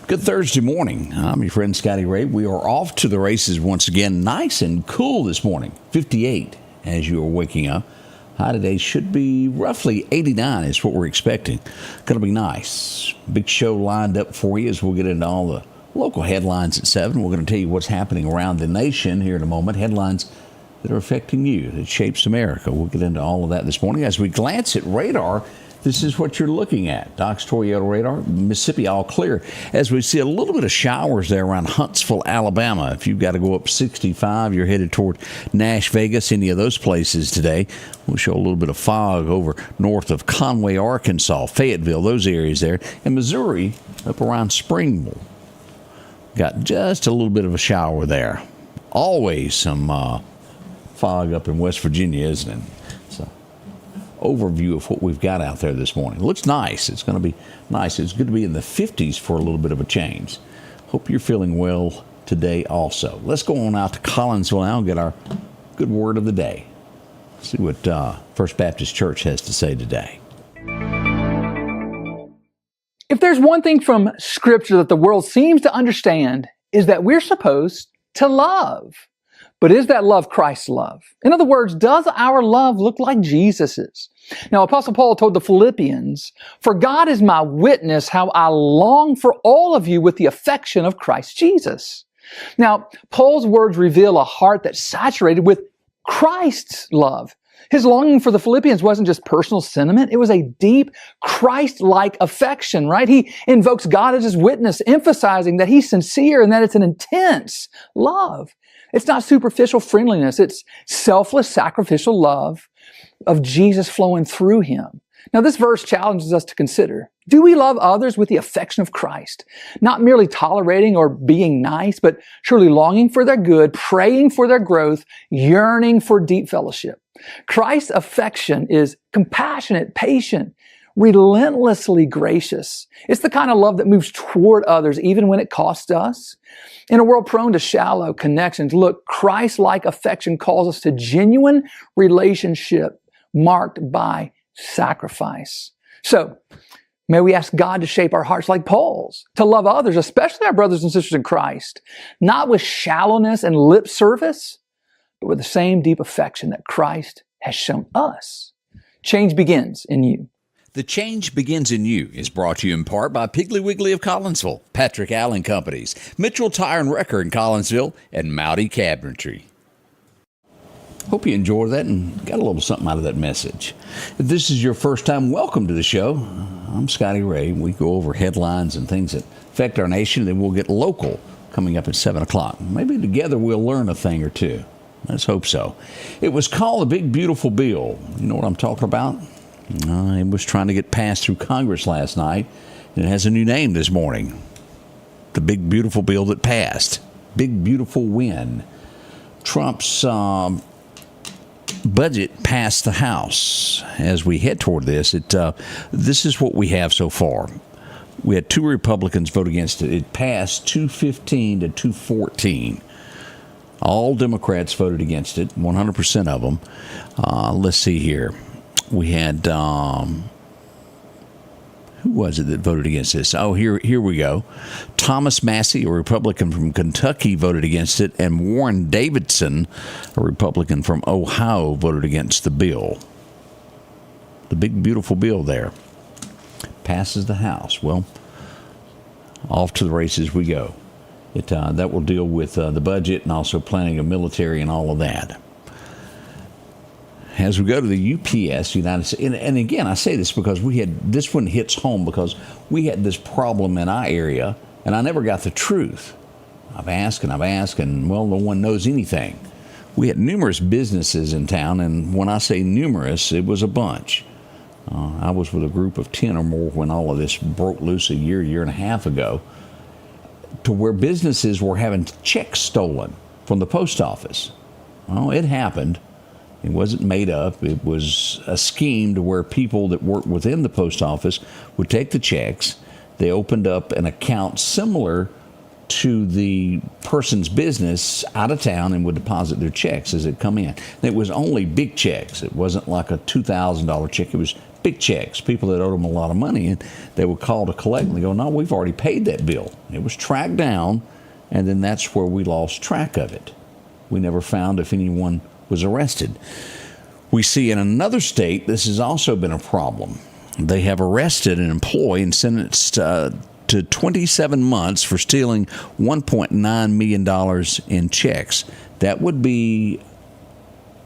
Good Thursday morning. I'm your friend Scotty Ray. We are off to the races once again. Nice and cool this morning. 58 as you are waking up. High today should be roughly 89 is what we're expecting. Going to be nice. Big show lined up for you as we'll get into all the local headlines at 7. We're going to tell you what's happening around the nation here in a moment. Headlines that are affecting you, that shapes America. We'll get into all of that this morning. As we glance at radar, this is what you're looking at. Doc's Toyota radar, Mississippi all clear. As we see a little bit of showers there around Huntsville, Alabama. If you've got to go up 65, you're headed toward Nash, Vegas, any of those places today. We'll show a little bit of fog over north of Conway, Arkansas, Fayetteville, those areas there. And Missouri up around Springville. Got just a little bit of a shower there. Always some fog up in West Virginia, isn't it? Overview of what we've got out there this morning. It looks nice. It's going to be nice. It's good to be in the 50s for a little bit of a change. Hope you're feeling well today also. Let's go on out to Collinsville now and get our good word of the day. See what First Baptist Church has to say today. If there's one thing from Scripture that the world seems to understand, is that we're supposed to love. But is that love Christ's love? In other words, does our love look like Jesus's? Now, Apostle Paul told the Philippians, "For God is my witness how I long for all of you with the affection of Christ Jesus." Now, Paul's words reveal a heart that's saturated with Christ's love. His longing for the Philippians wasn't just personal sentiment. It was a deep Christ-like affection, right? He invokes God as his witness, emphasizing that he's sincere and that it's an intense love. It's not superficial friendliness. It's selfless, sacrificial love of Jesus flowing through him. Now, this verse challenges us to consider, do we love others with the affection of Christ? Not merely tolerating or being nice, but surely longing for their good, praying for their growth, yearning for deep fellowship. Christ's affection is compassionate, patient, relentlessly gracious. It's the kind of love that moves toward others even when it costs us. In a world prone to shallow connections, look, Christ-like affection calls us to genuine relationship marked by sacrifice. So, may we ask God to shape our hearts like Paul's, to love others, especially our brothers and sisters in Christ, not with shallowness and lip service, but with the same deep affection that Christ has shown us. Change begins in you. The Change Begins in You is brought to you in part by Piggly Wiggly of Collinsville, Patrick Allen Companies, Mitchell Tire and Wrecker in Collinsville, and Mowdy Cabinetry. Hope you enjoyed that and got a little something out of that message. If this is your first time, welcome to the show. I'm Scotty Ray. We go over headlines and things that affect our nation, then we'll get local coming up at 7 o'clock. Maybe together we'll learn a thing or two. Let's hope so. It was called the Big Beautiful Bill. You know what I'm talking about? It was trying to get passed through Congress last night, and it has a new name this morning. The Big Beautiful Bill that passed. Big Beautiful win. Trump's budget passed the House. As we head toward this, this is what we have so far. We had 2 Republicans vote against it. It passed 215 to 214. All Democrats voted against it, 100% of them. Let's see here. We had, who was it that voted against this? Oh, here we go. Thomas Massey, a Republican from Kentucky, voted against it, and Warren Davidson, a Republican from Ohio, voted against the bill. The Big Beautiful Bill there. Passes the House. Well, off to the races we go. That will deal with the budget and also planning a military and all of that. As we go to the UPS, United States, and again, I say this because this one hits home because we had this problem in our area, and I never got the truth. I've asked, and well, no one knows anything. We had numerous businesses in town, and when I say numerous, it was a bunch. I was with a group of 10 or more when all of this broke loose a year and a half ago, to where businesses were having checks stolen from the post office. Well, it happened. It wasn't made up. It was a scheme to where people that worked within the post office would take the checks. They opened up an account similar to the person's business out of town and would deposit their checks as it come in. And it was only big checks. It wasn't like a $2,000 check. It was big checks, people that owed them a lot of money, and they would call to collect, and they go, no, we've already paid that bill. It was tracked down, and then that's where we lost track of it. We never found if anyone was arrested. We see in another state this has also been a problem. They have arrested an employee and sentenced to 27 months for stealing $1.9 million in checks. That would be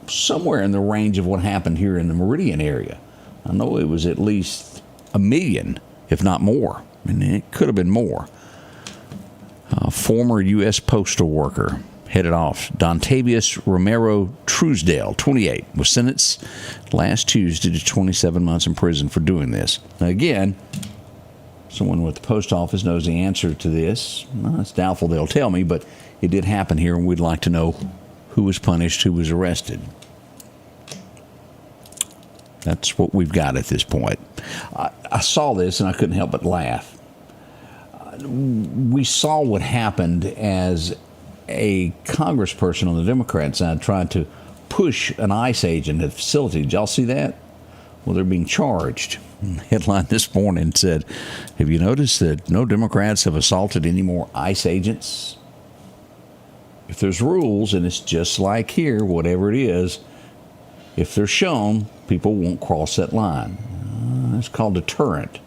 somewhere in the range of what happened here in the Meridian area. I know it was at least $1 million, if not more. And it could have been more. A former U.S. postal worker headed off, Dontavius Romero Truesdale, 28, was sentenced last Tuesday to 27 months in prison for doing this. Now again, someone with the post office knows the answer to this. Well, it's doubtful they'll tell me, but it did happen here, and we'd like to know who was punished, who was arrested. That's what we've got at this point. I saw this, and I couldn't help but laugh. We saw what happened as a congressperson on the Democrat side tried to push an ICE agent at the facility. Did y'all see that? Well, they're being charged. The headline this morning said, have you noticed that no Democrats have assaulted any more ICE agents? If there's rules, and it's just like here, whatever it is, if they're shown, people won't cross that line. It's called deterrent.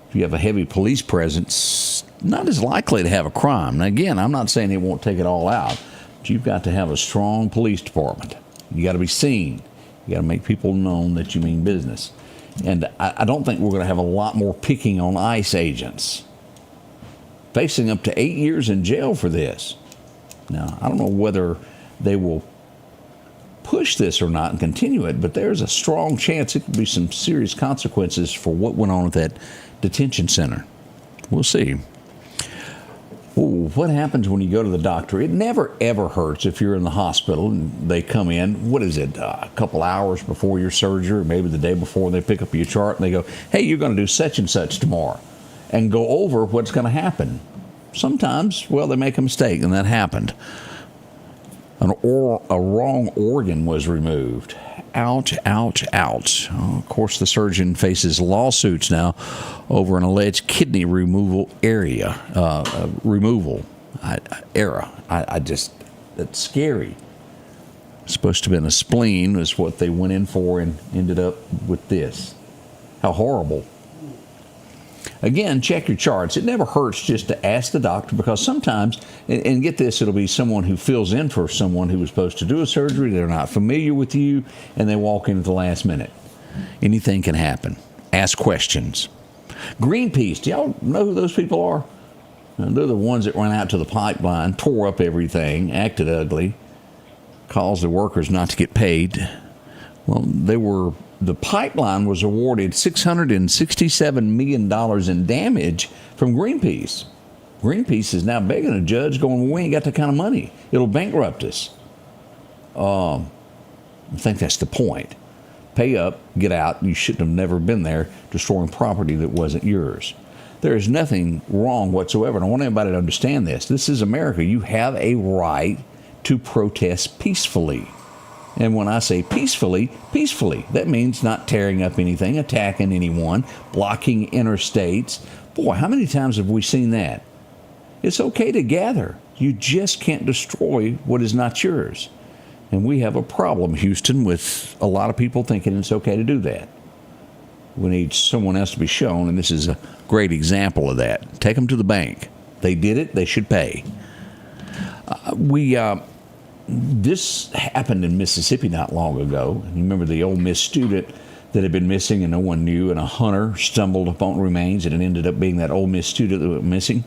If you have a heavy police presence, not as likely to have a crime. Now, again, I'm not saying it won't take it all out, but you've got to have a strong police department. You got to be seen. You got to make people known that you mean business. And I don't think we're going to have a lot more picking on ICE agents, facing up to 8 years in jail for this. Now, I don't know whether they will push this or not and continue it, but there's a strong chance it could be some serious consequences for what went on at that detention center. We'll see. Ooh, what happens when you go to the doctor? It never, ever hurts if you're in the hospital and they come in, what is it, a couple hours before your surgery, or maybe the day before, they pick up your chart and they go, hey, you're going to do such and such tomorrow, and go over what's going to happen. Sometimes, well, they make a mistake, and that happened. A wrong organ was removed. Ouch, ouch, ouch. Oh, of course, the surgeon faces lawsuits now over an alleged kidney removal era. That's scary. It's supposed to have been a spleen, is what they went in for, and ended up with this. How horrible. Again, check your charts. It never hurts just to ask the doctor, because sometimes, and get this, it'll be someone who fills in for someone who was supposed to do a surgery. They're not familiar with you, and they walk in at the last minute. Anything can happen. Ask questions. Greenpeace, do y'all know who those people are? They're the ones that went out to the pipeline, tore up everything, acted ugly, caused the workers not to get paid. Well, the pipeline was awarded $667 million in damage from Greenpeace. Greenpeace is now begging a judge, going, well, we ain't got that kind of money. It'll bankrupt us. I think that's the point. Pay up, get out. You shouldn't have never been there destroying property that wasn't yours. There is nothing wrong whatsoever, and I want everybody to understand this. This is America. You have a right to protest peacefully. And when I say peacefully, that means not tearing up anything, attacking anyone, blocking interstates. Boy, how many times have we seen that? It's okay to gather. You just can't destroy what is not yours. And we have a problem, Houston, with a lot of people thinking it's okay to do that. We need someone else to be shown, and this is a great example of that. Take them to the bank. They did it. They should pay. This happened in Mississippi not long ago. You remember the Ole Miss student that had been missing and no one knew, and a hunter stumbled upon remains, and it ended up being that Ole Miss student that went missing.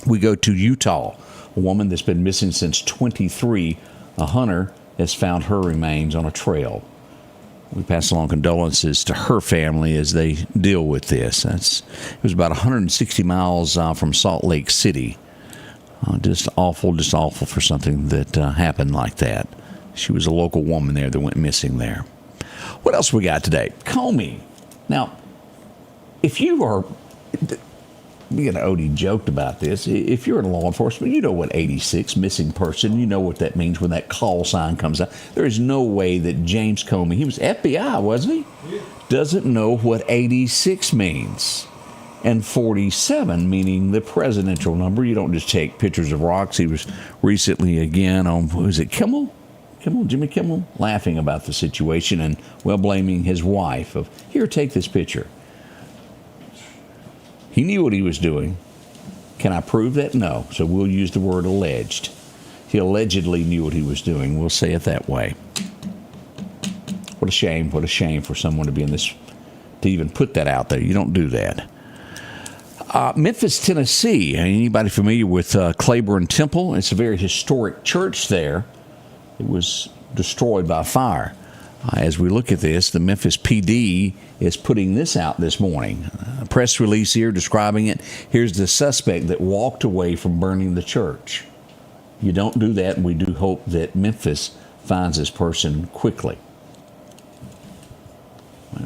We go to Utah, a woman that's been missing since 23. A hunter has found her remains on a trail. We pass along condolences to her family as they deal with this. It was about 160 miles from Salt Lake City. Just awful for something that happened like that. She was a local woman there that went missing there. What else we got today? Comey. Now, if you are, me and Odie joked about this, if you're in law enforcement, you know what 86, missing person, you know what that means when that call sign comes out. There is no way that James Comey, he was FBI, wasn't he? Yeah. doesn't know what 86 means. And 47 meaning the presidential number. You don't just take pictures of rocks. He was recently again on, was it Jimmy Kimmel, laughing about the situation and, well, blaming his wife of, here, take this picture. He knew what he was doing. Can I prove that? No. So we'll use the word alleged. He allegedly knew what he was doing. We'll say it that way. What a shame. What a shame for someone to be in this, to even put that out there. You don't do that. Memphis, Tennessee. Anybody familiar with Claiborne Temple? It's a very historic church there. It was destroyed by fire. As we look at this, the Memphis PD is putting this out this morning. A press release here describing it. Here's the suspect that walked away from burning the church. You don't do that, and we do hope that Memphis finds this person quickly.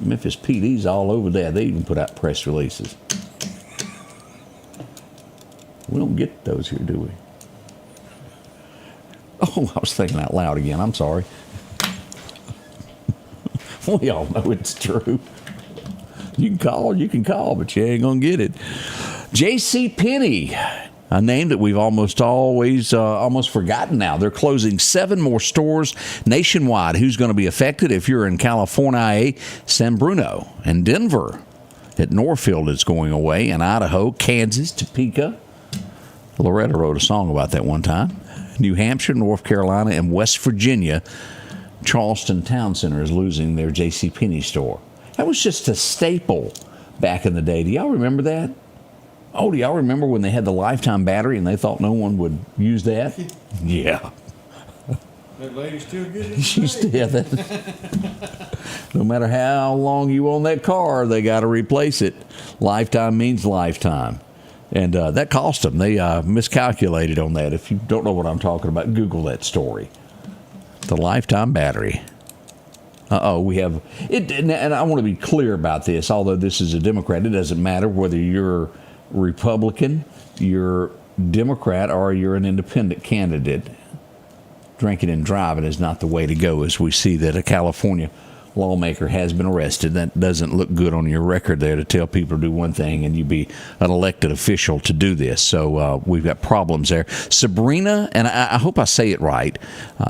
Memphis PD's all over that. They even put out press releases. We don't get those here, do we? Oh, I was thinking out loud again. I'm sorry. We all know it's true. You can call, but you ain't going to get it. J.C. Penney, a name that we've almost forgotten now. They're closing 7 more stores nationwide. Who's going to be affected? If you're in California, San Bruno and Denver at Northfield is going away, and Idaho, Kansas, Topeka. Loretta wrote a song about that one time. New Hampshire, North Carolina, and West Virginia. Charleston Town Center is losing their JCPenney store. That was just a staple back in the day. Do y'all remember that? Oh, do y'all remember when they had the lifetime battery and they thought no one would use that? Yeah. That lady still getting it? She's still. No matter how long you own that car, they got to replace it. Lifetime means lifetime. And that cost them. They miscalculated on that. If you don't know what I'm talking about, Google that story. The lifetime battery. We have it, and I want to be clear about this. Although this is a Democrat, it doesn't matter whether you're Republican, you're Democrat, or you're an independent candidate. Drinking and driving is not the way to go, as we see that a California lawmaker has been arrested. That doesn't look good on your record there to tell people to do one thing and you be an elected official to do this. So we've got problems there. Sabrina, and I hope I say it right,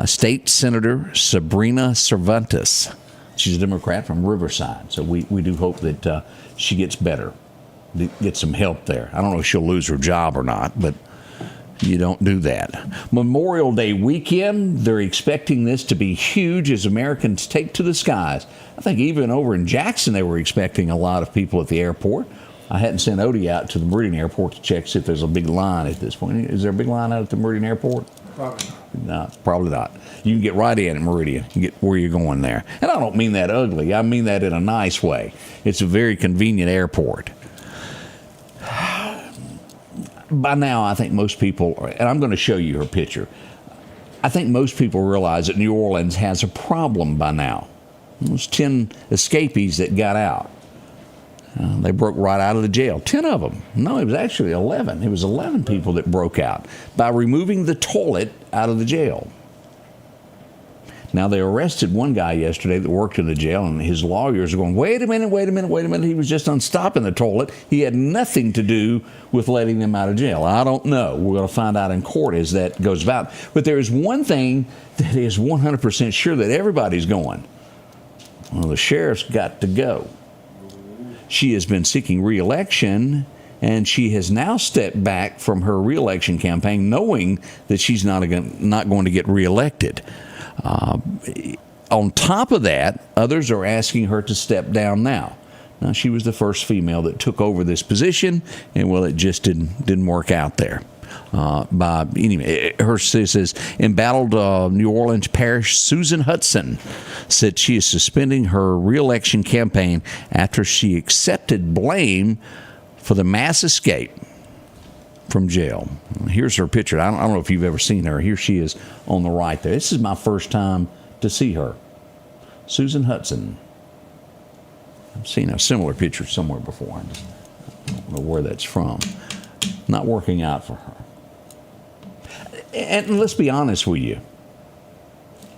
State Senator Sabrina Cervantes. She's a Democrat from Riverside. So we do hope that she gets better, get some help there. I don't know if she'll lose her job or not, but you don't do that. Memorial Day weekend, they're expecting this to be huge as Americans take to the skies. I think even over in Jackson, they were expecting a lot of people at the airport. I hadn't sent Odie out to the Meridian Airport to check see if there's a big line at this point. Is there a big line out at the Meridian Airport? Probably not. No, probably not. You can get right in at Meridian. You get where you're going there. And I don't mean that ugly. I mean that in a nice way. It's a very convenient airport. By now, I think most people, and I'm going to show you her picture, I think most people realize that New Orleans has a problem by now. Those 10 escapees that got out, they broke right out of the jail. 10 of them. No, it was actually 11. It was 11 people that broke out by removing the toilet out of the jail. Now, they arrested one guy yesterday that worked in the jail, and his lawyers are going, wait a minute. He was just unstopping the toilet. He had nothing to do with letting them out of jail. I don't know. We're going to find out in court as that goes about. But there is one thing that is 100% sure that everybody's going. Well, the sheriff's got to go. She has been seeking re-election, and she has now stepped back from her re-election campaign knowing that she's not going to get re-elected. On top of that, others are asking her to step down now. Now, she was the first female that took over this position, and well, it just didn't work out there. Her says embattled New Orleans Parish Susan Hudson said she is suspending her re-election campaign after she accepted blame for the mass escape from jail. Here's her picture. I don't know if you've ever seen her. Here she is on the right there. This is my first time to see her. Susan Hudson. I've seen a similar picture somewhere before. I don't know where that's from. Not working out for her. And let's be honest with you.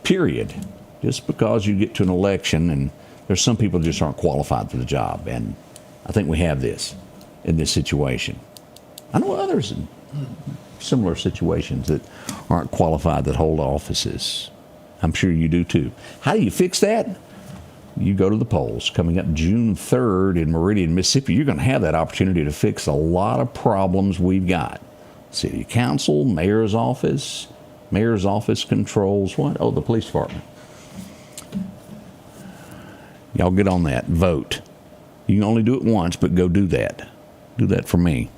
Period. Just because you get to an election and There's some people just aren't qualified for the job, and I think we have this in this situation. I know others in similar situations that aren't qualified that hold offices. I'm sure you do too. How do you fix that? You go to the polls. Coming up June 3rd in Meridian, Mississippi, you're going to have that opportunity to fix a lot of problems we've got. City council, mayor's office. Mayor's office controls what? Oh, the police department. Y'all get on that. Vote. You can only do it once, but go do that. Do that for me.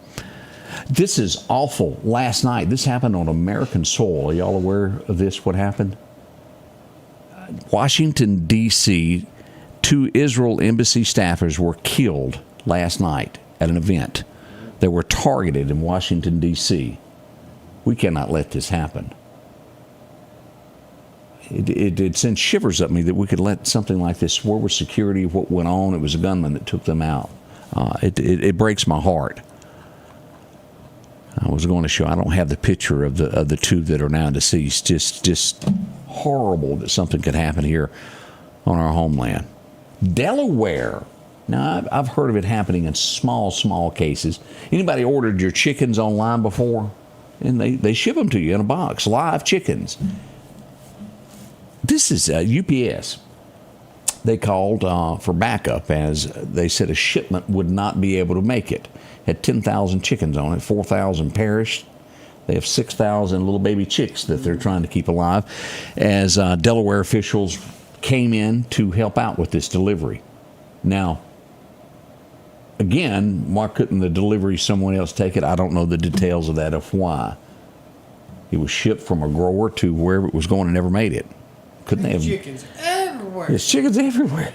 This is awful. Last night, this happened on American soil. Are y'all aware of this, what happened? Washington, D.C., 2 Israel embassy staffers were killed last night at an event. They were targeted in Washington, D.C. We cannot let this happen. It sends shivers up me that we could let something like this swerve with security of what went on. It was a gunman that took them out. It breaks my heart. I was going to show. I don't have the picture of the 2 that are now deceased. Just horrible that something could happen here on our homeland. Delaware. Now I've heard of it happening in small cases. Anybody ordered your chickens online before? And they ship them to you in a box, live chickens. This is UPS. They called for backup as they said a shipment would not be able to make it. Had 10,000 chickens on it, 4,000 perished. They have 6,000 little baby chicks that they're trying to keep alive as Delaware officials came in to help out with this delivery. Now, again, why couldn't the delivery someone else take it? I don't know the details of that, of why. It was shipped from a grower to wherever it was going and never made it. Couldn't they have chickens everywhere? There's chickens everywhere.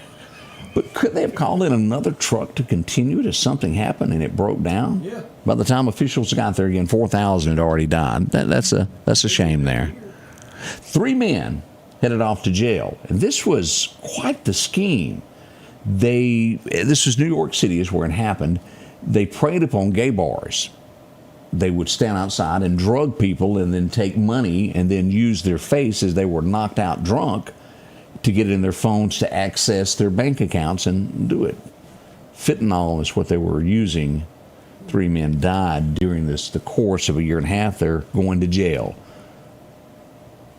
But couldn't they have called in another truck to continue it if something happened and it broke down? Yeah. By the time officials got there again, 4,000 had already died. That's a shame there. 3 men headed off to jail, and this was quite the scheme. This was New York City is where it happened. They preyed upon gay bars. They would stand outside and drug people and then take money and then use their face as they were knocked out drunk to get in their phones to access their bank accounts and do it. Fentanyl is what they were using. 3 men died during the course of a year and a half. They're going to jail.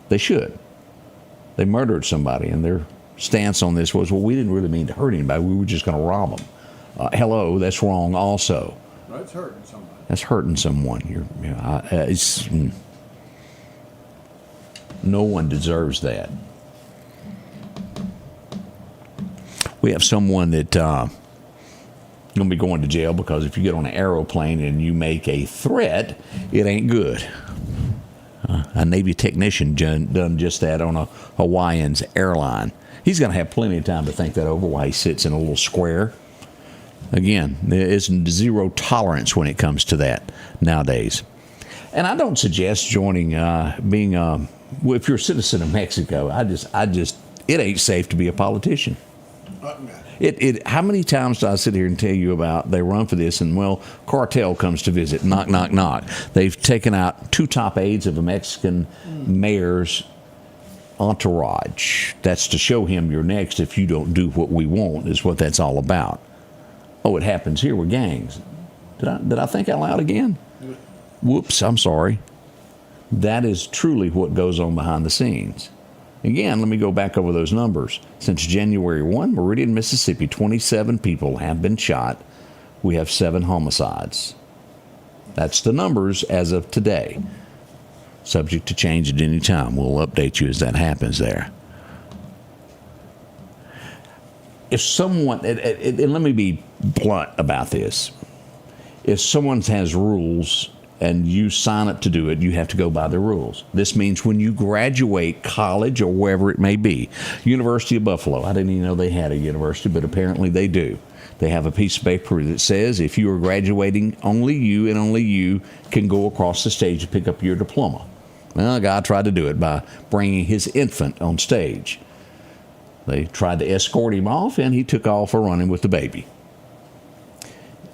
They should. They murdered somebody, and their stance on this was, well, we didn't really mean to hurt anybody. We were just going to rob them. Hello, that's wrong also. That's hurting somebody. That's hurting someone. No one deserves that. We have someone that going to be going to jail because if you get on an aeroplane and you make a threat, it ain't good. A Navy technician done just that on a Hawaiian's airline. He's going to have plenty of time to think that over while he sits in a little square. Again, there is zero tolerance when it comes to that nowadays. And I don't suggest joining, if you're a citizen of Mexico, it ain't safe to be a politician. How many times do I sit here and tell you about they run for this and, well, cartel comes to visit, knock, knock, knock. They've taken out 2 top aides of a Mexican mayor's entourage. That's to show him you're next if you don't do what we want, is what that's all about. Oh, it happens here with gangs. Did I think out loud again? Whoops, I'm sorry. That is truly what goes on behind the scenes. Again, let me go back over those numbers. Since January 1, Meridian, Mississippi, 27 people have been shot. We have 7 homicides. That's the numbers as of today. Subject to change at any time. We'll update you as that happens there. If someone, and let me be blunt about this, if someone has rules and you sign up to do it, you have to go by the rules. This means when you graduate college or wherever it may be, University of Buffalo, I didn't even know they had a university, but apparently they do. They have a piece of paper that says if you are graduating, only you and only you can go across the stage to pick up your diploma. Well, a guy tried to do it by bringing his infant on stage. They tried to escort him off, and he took off running with the baby.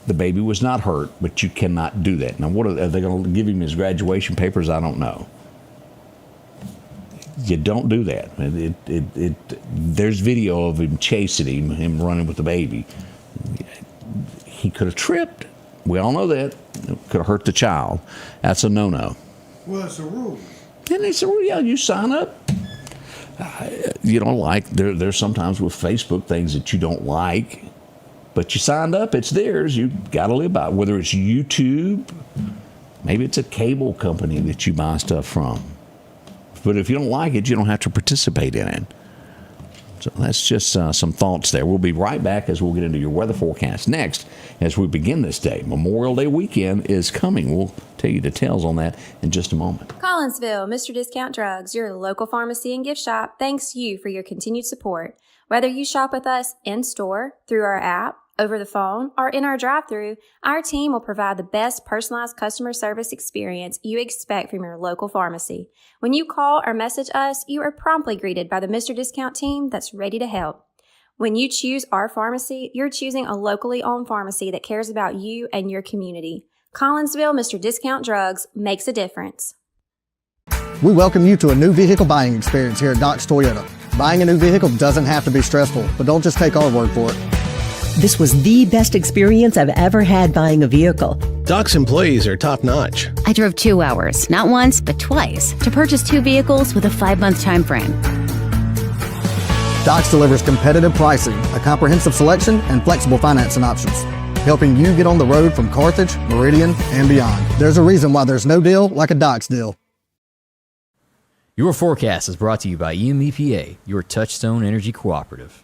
The baby was not hurt, but you cannot do that. Now, what are they going to give him his graduation papers? I don't know. You don't do that. There's video of him chasing him running with the baby. He could have tripped. We all know that. It could have hurt the child. That's a no-no. Well, it's a rule. And it's a rule. Yeah, you sign up. You don't like, there's sometimes with Facebook things that you don't like, but you signed up, it's theirs. You got to live by it. Whether it's YouTube, maybe it's a cable company that you buy stuff from. But if you don't like it, you don't have to participate in it. So that's just some thoughts there. We'll be right back as we'll get into your weather forecast next as we begin this day. Memorial Day weekend is coming. We'll tell you details on that in just a moment. Collinsville, Mr. Discount Drugs, your local pharmacy and gift shop, thanks you for your continued support. Whether you shop with us in-store, through our app, over the phone, or in our drive-thru, our team will provide the best personalized customer service experience you expect from your local pharmacy. When you call or message us, you are promptly greeted by the Mr. Discount team that's ready to help. When you choose our pharmacy, you're choosing a locally owned pharmacy that cares about you and your community. Collinsville, Mr. Discount Drugs makes a difference. We welcome you to a new vehicle buying experience here at Doc's Toyota. Buying a new vehicle doesn't have to be stressful, but don't just take our word for it. This was the best experience I've ever had buying a vehicle. Doc's employees are top-notch. I drove 2 hours, not once, but twice, to purchase 2 vehicles with a 5-month time frame. Doc's delivers competitive pricing, a comprehensive selection, and flexible financing options, helping you get on the road from Carthage, Meridian, and beyond. There's a reason why there's no deal like a Doc's deal. Your forecast is brought to you by EMEPA, your Touchstone Energy Cooperative.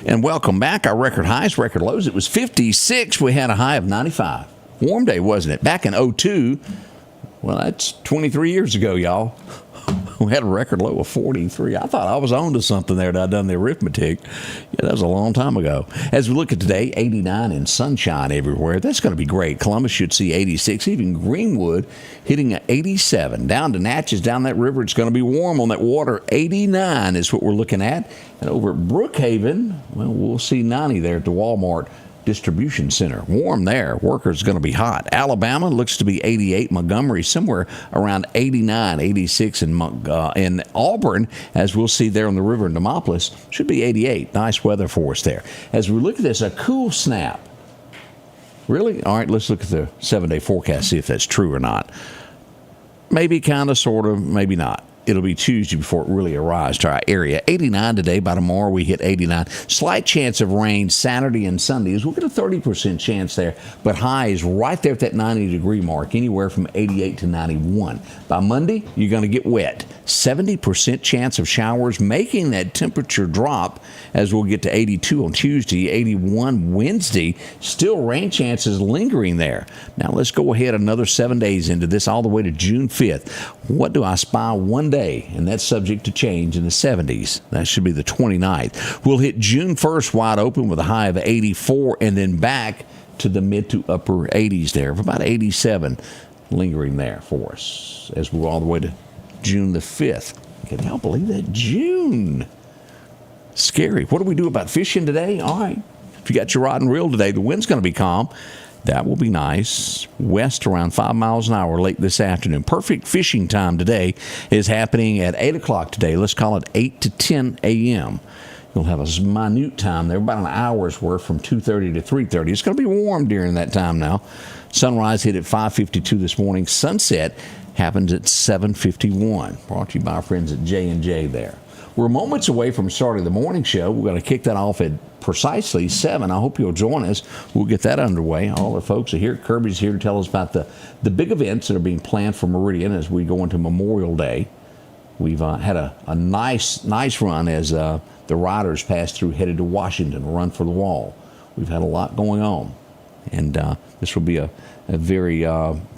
And welcome back. Our record highs, record lows. It was 56. We had a high of 95. Warm day, wasn't it? Back in 02. Well, that's 23 years ago, y'all. We had a record low of 43. I thought I was on to something there that I'd done the arithmetic. Yeah, that was a long time ago. As we look at today, 89 and sunshine everywhere. That's going to be great. Columbus should see 86. Even Greenwood hitting 87. Down to Natchez, down that river, it's going to be warm on that water. 89 is what we're looking at. And over at Brookhaven, well, we'll see 90 there at the Walmart Distribution Center. Warm there. Workers going to be hot. Alabama looks to be 88. Montgomery somewhere around 89, 86 in Auburn, as we'll see there on the river in Demopolis, should be 88. Nice weather for us there. As we look at this, a cool snap. Really? All right, let's look at the 7-day forecast, see if that's true or not. Maybe, kind of, sort of, maybe not. It'll be Tuesday before it really arrives to our area. 89 today. By tomorrow, we hit 89. Slight chance of rain Saturday and Sunday. We'll get a 30% chance there, but high is right there at that 90-degree mark, anywhere from 88 to 91. By Monday, you're going to get wet. 70% chance of showers, making that temperature drop as we'll get to 82 on Tuesday, 81 Wednesday. Still rain chances lingering there. Now, let's go ahead another 7 days into this, all the way to June 5th. What do I spy one day? And that's subject to change in the 70s. That should be the 29th. We'll hit June 1st wide open with a high of 84, and then back to the mid to upper 80s there, of about 87 lingering there for us as we're all the way to June the 5th. Can y'all believe that? June. Scary. What do we do about fishing today? All right. If you got your rod and reel today, the wind's going to be calm. That will be nice. West around 5 miles an hour late this afternoon. Perfect fishing time today is happening at 8 o'clock today. Let's call it 8 to 10 a.m. You'll have a minute time there, about an hour's worth from 2:30 to 3:30. It's going to be warm during that time now. Sunrise hit at 5:52 this morning. Sunset happens at 7:51. Brought to you by our friends at J&J there. We're moments away from starting the morning show. We're going to kick that off at precisely 7. I hope you'll join us. We'll get that underway. All the folks are here. Kirby's here to tell us about the big events that are being planned for Meridian as we go into Memorial Day. We've had a nice run as the riders pass through, headed to Washington, run for the wall. We've had a lot going on. And this will be a very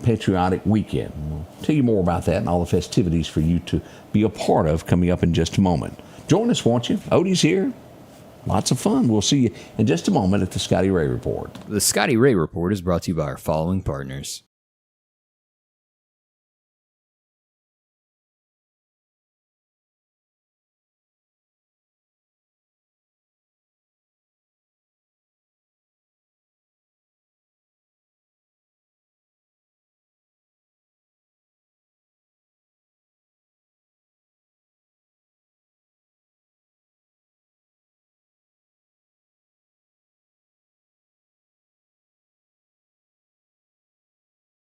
patriotic weekend. We'll tell you more about that and all the festivities for you to be a part of coming up in just a moment. Join us, won't you? Odie's here. Lots of fun. We'll see you in just a moment at the Scotty Ray Report. The Scotty Ray Report is brought to you by our following partners.